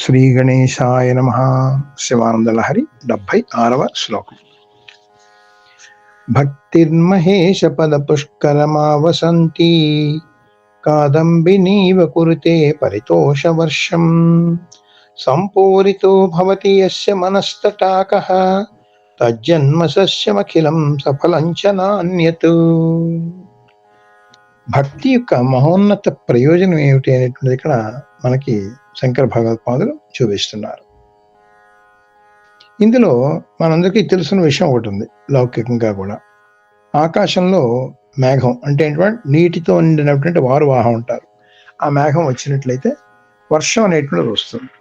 శ్రీ గణేశాయ నమః. శివానంద లహరి 76వ శ్లోకం. భక్తిర్మహేశ పద పుష్కరమావసంతి కాదంబినీవ కురుతే పరితోష వర్షం సంపూరితో భవతి యస్య మనస్తటాకః తజ్జన్మ సస్యమఖిలం సఫలం చ నాన్యత్. భక్తి యొక్క మహోన్నత ప్రయోజనం ఏమిటి అనేటువంటిది ఇక్కడ మనకి శంకర భగవత్పాదులు చూపిస్తున్నారు. ఇందులో మనందరికీ తెలిసిన విషయం ఒకటి ఉంది. లౌకికంగా కూడా ఆకాశంలో మేఘం అంటే ఏంటంటే నీటితో నిండినటువంటి వాహం ఉంటారు. ఆ మేఘం వచ్చినట్లయితే వర్షం అనేటువంటిది వస్తుంది.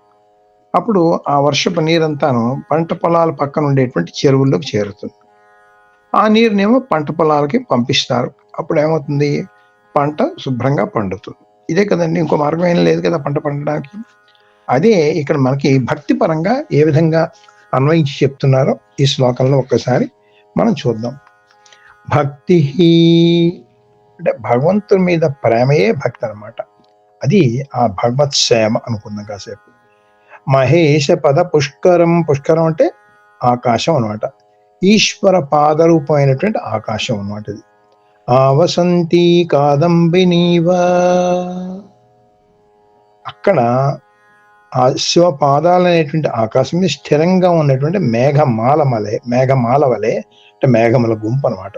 అప్పుడు ఆ వర్షపు నీరంతాను పంట పొలాల పక్కన ఉండేటువంటి చెరువుల్లోకి చేరుతుంది. ఆ నీరునేమో పంట పొలాలకి పంపిస్తారు. అప్పుడు ఏమవుతుంది? పంట శుభ్రంగా పండుతుంది. ఇదే కదండి, ఇంకో మార్గం ఏం లేదు కదా పంట పండడానికి. అదే ఇక్కడ మనకి భక్తి పరంగా ఏ విధంగా అన్వయించి చెప్తున్నారో ఈ శ్లోకంలో ఒక్కసారి మనం చూద్దాం. భక్తి అంటే భగవంతుని మీద ప్రేమయే భక్తి అనమాట. అది ఆ భగవత్ సేవ అనుకుందాం కాసేపు. మహేష పద పుష్కరం, పుష్కరం అంటే ఆకాశం అనమాట. ఈశ్వర పాదరూపమైనటువంటి ఆకాశం అనమాట. ఇది ఆవసంతి కాదంబినీవ, అక్కడ ఆ శివ పాదాలు అనేటువంటి ఆకాశం మీద స్థిరంగా ఉన్నటువంటి మేఘమాల వలె అంటే మేఘముల గుంపు అనమాట.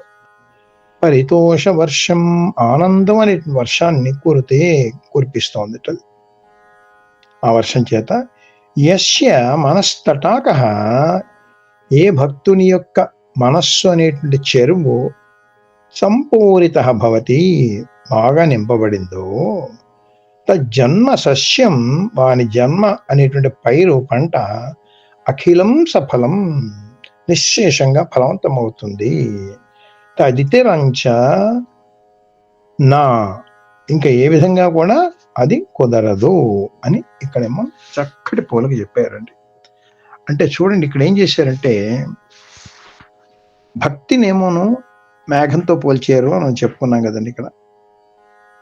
పరితోష వర్షం, ఆనందం అనేటువంటి వర్షాన్ని కురిపిస్తోంది. ఆ వర్షం చేత యస్య మనస్తటాకః, ఏ భక్తుని యొక్క మనస్సు అనేటువంటి చెరువు సంపూరిత భవతి బాగా నింపబడిందో తజ్జన్మ సస్యం, వాని జన్మ అనేటువంటి పైరు పంట అఖిలం సఫలం నిశ్శేషంగా ఫలవంతమవుతుంది. తదితరంచ నా, ఇంకా ఏ విధంగా కూడా అది కుదరదు అని ఇక్కడేమో చక్కటి పోలిక చెప్పారండి. అంటే చూడండి, ఇక్కడ ఏం చేశారంటే భక్తినేమోను మేఘంతో పోల్చారు అని మనం చెప్పుకున్నాం కదండి. ఇక్కడ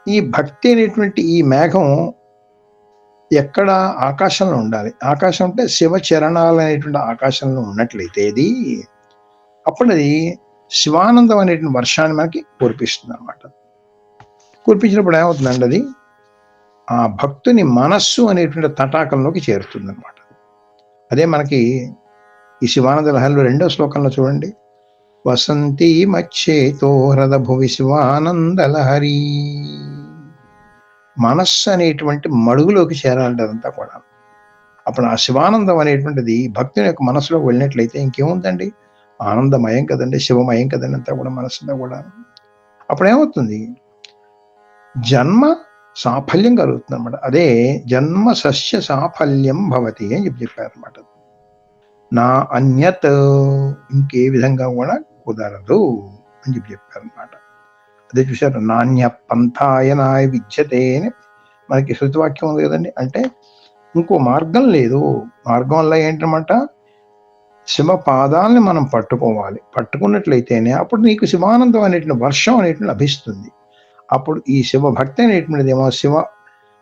ఈ భక్తి అనేటువంటి ఈ మేఘం ఎక్కడ? ఆకాశంలో ఉండాలి. ఆకాశం అంటే శివ చరణాలు అనేటువంటి ఆకాశంలో ఉన్నట్లయితే ఇది అప్పుడు అది శివానందం అనేటువంటి వర్షాన్ని మనకి కురిపిస్తుంది అనమాట. కురిపించినప్పుడు ఏమవుతుందండి? అది ఆ భక్తుని మనస్సు అనేటువంటి తటాకంలోకి చేరుతుంది అనమాట. అదే మనకి ఈ శివానంద లహరిలో 2వ శ్లోకంలో చూడండి. వసంతి మచ్చేతో హ్రద భువి శివానంద లహరి. మనస్సు అనేటువంటి మడుగులోకి చేరాలంటే కూడా అప్పుడు ఆ శివానందం అనేటువంటిది భక్తుని యొక్క మనసులోకి వెళ్ళినట్లయితే ఇంకేముందండి? ఆనందమయం కదండి, శివమయం కదండి అంతా కూడా మనసులో కూడా. అప్పుడు ఏమవుతుంది? జన్మ సాఫల్యం కలుగుతుంది అనమాట. అదే జన్మ సస్య సాఫల్యం భవతి అని చెప్పారనమాట. నా అన్యత్, ఇంకే విధంగా కూడా కుదరదు అని చెప్పారనమాట. అదే చూశారు, నాణ్య పంథాయనాయ విద్యతే అని మనకి శృతివాక్యం ఉంది కదండి. అంటే ఇంకో మార్గం లేదు. మార్గం వల్ల ఏంటన్నమాట? శివ పాదాలని మనం పట్టుకోవాలి. పట్టుకున్నట్లయితేనే అప్పుడు నీకు శివానందం అనేటువంటి వర్షం అనేటువంటి లభిస్తుంది. అప్పుడు ఈ శివభక్తి అనేటువంటిది ఏమో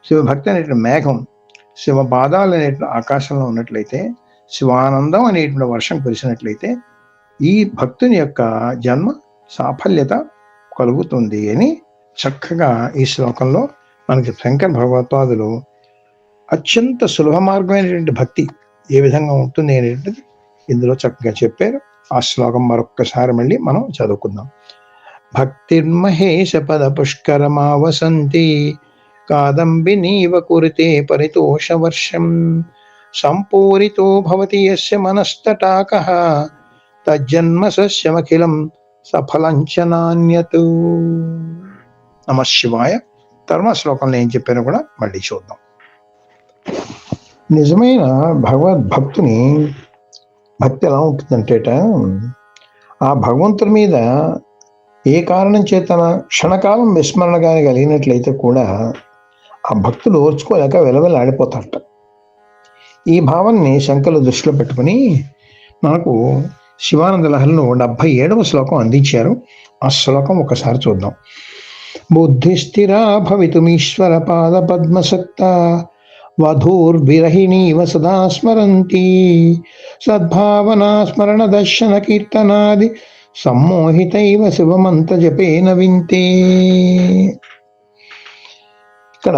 శివభక్తి అనేటువంటి మేఘం శివ పాదాలు అనేటువంటి ఆకాశంలో ఉన్నట్లయితే, శివానందం అనేటువంటి వర్షం కురిసినట్లయితే ఈ భక్తుని యొక్క జన్మ సాఫల్యత కలుగుతుంది అని చక్కగా ఈ శ్లోకంలో మనకి శంకర భగవత్పాదులు అత్యంత సులభ మార్గమైనటువంటి భక్తి ఏ విధంగా ఉంటుంది అనేటువంటిది ఇందులో చక్కగా చెప్పారు. ఆ శ్లోకం మరొక్కసారి మళ్ళీ మనం చదువుకుందాం. భక్తిర్మహేశ పద పుష్కరమావసంతి కాదంబినీవ కురుతే పరితోష వర్షం సంపూరితో భవతి యస్య మనస్తటాకః తజ్జన్మ సస్యమఖిలం సఫలం చ నాన్యత్. నమః శివాయ. తర్వాత శ్లోకంలో ఏం చెప్పారో కూడా మళ్ళీ చూద్దాం. నిజమైన భగవద్భక్తుని భక్తి ఎలా ఉంటుందంటేట, ఆ భగవంతుని మీద ఏ కారణం చేతన క్షణకాలం విస్మరణ కానీ కలిగినట్లయితే కూడా ఆ భక్తులు ఓర్చుకోలేక వెలవెలాడిపోతారట. ఈ భావాన్ని శంకరులు దృష్టిలో పెట్టుకుని మనకు శివానంద లహరిలో 77వ శ్లోకం అందించారు. ఆ శ్లోకం ఒకసారి చూద్దాం. బుద్ధి స్థిరా భవితుమీశ్వర పాద పద్మసక్త వధూర్విరహిణీవ సదా స్మరంతి సద్భావనా స్మరణ దర్శన కీర్తనాది సమ్మోహితైవ శివమంత జపేన వింతే. ఇక్కడ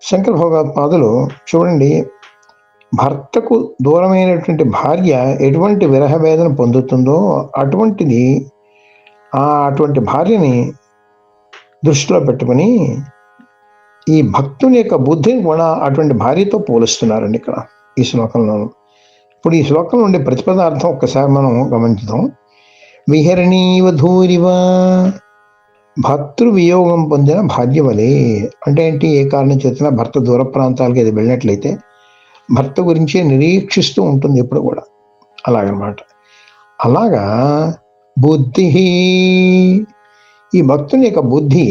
శంకర భగవత్పాదులు చూడండి, భర్తకు దూరమైనటువంటి భార్య ఎటువంటి విరహ వేదన పొందుతుందో అటువంటి భార్యని దృష్టిలో పెట్టుకుని ఈ భక్తుని యొక్క బుద్ధిని కూడా అటువంటి భార్యతో పోలుస్తున్నారండి ఇక్కడ ఈ శ్లోకంలోను. ఇప్పుడు ఈ శ్లోకంలో ఉండే ప్రతిపదార్థం ఒక్కసారి మనం గమనించుదాం. విహరణీవ ధూరివ, భర్తృ వియోగం పొందిన భార్య వలె. అంటే ఏంటి? ఏ కారణం చేసినా భర్త దూర ప్రాంతాలకు ఇది వెళ్ళినట్లయితే భర్త గురించే నిరీక్షిస్తూ ఉంటుంది ఎప్పుడు కూడా, అలాగనమాట. అలాగా బుద్ధి, ఈ భక్తుని యొక్క బుద్ధి,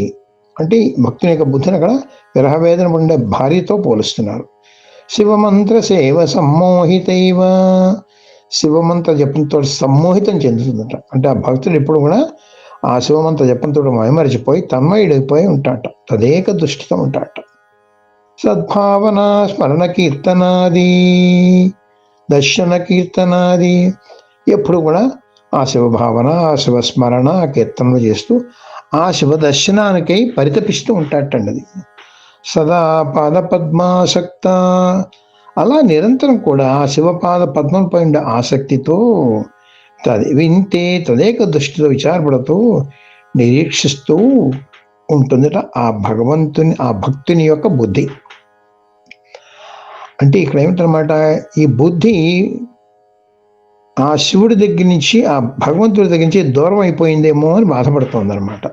అంటే భక్తుని యొక్క బుద్ధిని అక్కడ విరహవేదన ఉండే భార్యతో పోలుస్తున్నారు. శివమంత్ర సేవ సమ్మోహితైవ, శివమంత్ర జపంతో సమ్మోహితం చెందుతుందట. అంటే ఆ భక్తుడు ఎప్పుడు కూడా ఆ శివమంత్ర జపంతో మైమరిచిపోయి తన్మయుడిపోయి ఉంటాట, తదేక దృష్టితో ఉంటాట. సద్భావన స్మరణ కీర్తనాది దర్శన కీర్తనాది, ఎప్పుడు కూడా ఆ శివభావన, ఆ శివస్మరణ, ఆ కీర్తనలు చేస్తూ ఆ శివ దర్శనానికై పరితపిస్తూ ఉంటాటండి. అది సదా పాద పద్మాసక్త, అలా నిరంతరం కూడా ఆ శివపాద పద్మంపై ఉండే ఆసక్తితో వింటే తదేక దృష్టితో విచారపడుతూ నిరీక్షిస్తూ ఉంటుందట ఆ భగవంతుని, ఆ భక్తుని యొక్క బుద్ధి. అంటే ఇక్కడ ఏమిటనమాట, ఈ బుద్ధి ఆ శివుడి దగ్గర నుంచి, ఆ భగవంతుడి దగ్గర నుంచి దూరం అయిపోయిందేమో అని బాధపడుతుంది అనమాట.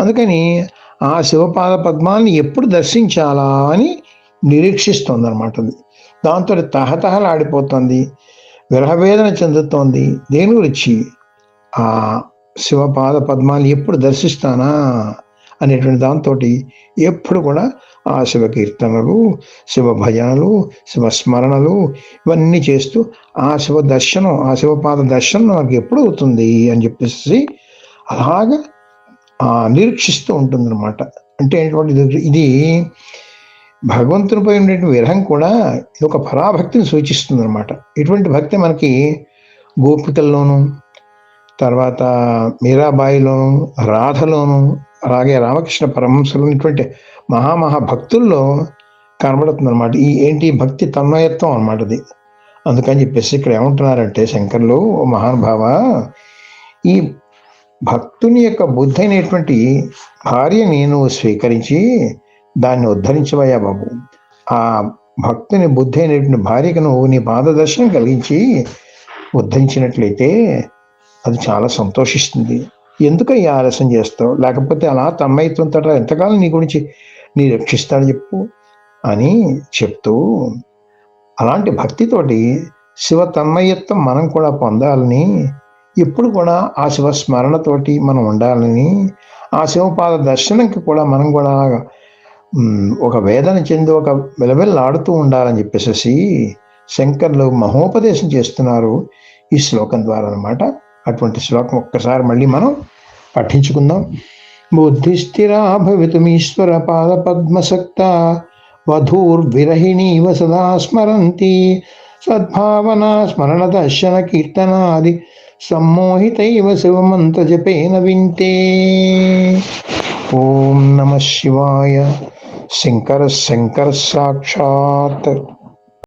అందుకని ఆ శివపాద పద్మాన్ని ఎప్పుడు దర్శించాలా అని నిరీక్షిస్తుంది అనమాట. దాంతో తహతహలాడిపోతుంది, విరహవేదన చెందుతోంది. దేని గురించి? ఆ శివపాద పద్మాన్ని ఎప్పుడు దర్శిస్తానా అనేటువంటి దాంతో ఎప్పుడు కూడా ఆ శివ కీర్తనలు, శివ భజనలు, శివస్మరణలు ఇవన్నీ చేస్తూ ఆ శివ దర్శనం, ఆ శివపాద దర్శనం నాకు ఎప్పుడు అవుతుంది అని చెప్పేసి అలాగా నిరీక్షిస్తూ ఉంటుందన్నమాట. అంటే ఇది భగవంతునిపై ఉండేటువంటి విరహం కూడా ఇది ఒక పరాభక్తిని సూచిస్తుంది అనమాట. ఇటువంటి భక్తి మనకి గోపికల్లోనూ, తర్వాత మీరాబాయిలోను, రాధలోను, అలాగే రామకృష్ణ పరమహంసలు ఇటువంటి మహాభక్తుల్లో కనబడుతుంది అనమాట. ఏంటి భక్తి తన్మయత్వం అనమాట అది. అందుకని చెప్పేసి ఇక్కడ ఏమంటున్నారంటే శంకర్లు, మహానుభావ, ఈ భక్తుని యొక్క బుద్ధి అయినటువంటి భార్యని నువ్వు స్వీకరించి దాన్ని ఉద్ధరించవయ్యా బాబు. ఆ భక్తుని బుద్ధి అయినటువంటి భార్యకు నువ్వు నీ పాదదర్శనం కలిగించి ఉద్ధరించినట్లయితే అది చాలా సంతోషిస్తుంది. ఎందుకు ఈ ఆలస్యం చేస్తావు? లేకపోతే అలా తన్మయత్వంతో ఎంతకాలం నీ గురించి నీ రక్షిస్తాడు చెప్పు అని చెప్తూ, అలాంటి భక్తితోటి శివ తన్మయత్వం మనం కూడా పొందాలని, ఎప్పుడు కూడా ఆ శివ స్మరణతోటి మనం ఉండాలని, ఆ శివపాద దర్శనంకి కూడా మనం కూడా ఒక వేదన చెంది ఒక వెలవెల్లాడుతూ ఉండాలని చెప్పేసి శంకర్లు మహోపదేశం చేస్తున్నారు ఈ శ్లోకం ద్వారా అనమాట. అటువంటి శ్లోకం ఒక్కసారి మళ్ళీ మనం పఠించుకుందాం. బుద్ధిస్థిరా భవితుమీశ్వర పాద పద్మసక్త వధూర్విరహిణీవ సదా స్మరంతి సద్భావన స్మరణ దర్శన కీర్తనాది సమ్మోహితైవ శివమంత్ర జపేన వింతే. ఓం నమః శివాయ. శంకర సాక్షాత్.